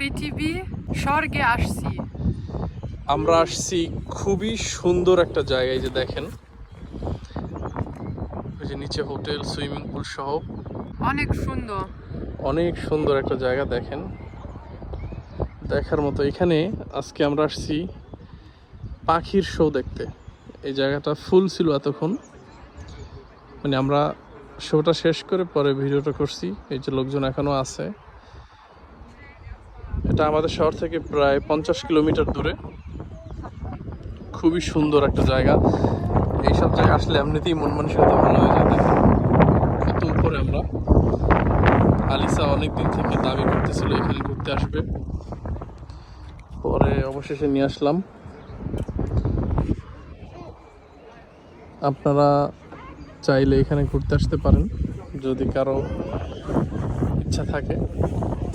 পৃথিবী স্বর্গে আসছি। আমরা আসছি খুবই সুন্দর একটা জায়গায়, যে দেখেন ওই যে নিচে হোটেল, সুইমিং পুল সহ অনেক সুন্দর। অনেক সুন্দর একটা জায়গা। দেখেন, দেখার মতো। এখানে আজকে আমরা আসছি পাখির শো দেখতে। এই জায়গাটা ফুল ছিল এতক্ষণ, মানে আমরা শোটা শেষ করে পরে ভিডিওটা করছি। এই যে লোকজন এখনো আছে। এটা আমাদের শহর থেকে প্রায় 50 কিলোমিটার দূরে। খুবই সুন্দর একটা জায়গা। এইসব জায়গায় আসলে এমনিতেই মন মানসিকতা ভালো হয়ে যায়। দেখেন কত উপরে আমরা। আলিসা অনেকদিন থেকে দাবি করতেছিল এখানে ঘুরতে আসবে, পরে অবশেষে নিয়ে আসলাম। আপনারা চাইলে এখানে ঘুরতে আসতে পারেন যদি কারো ইচ্ছা থাকে।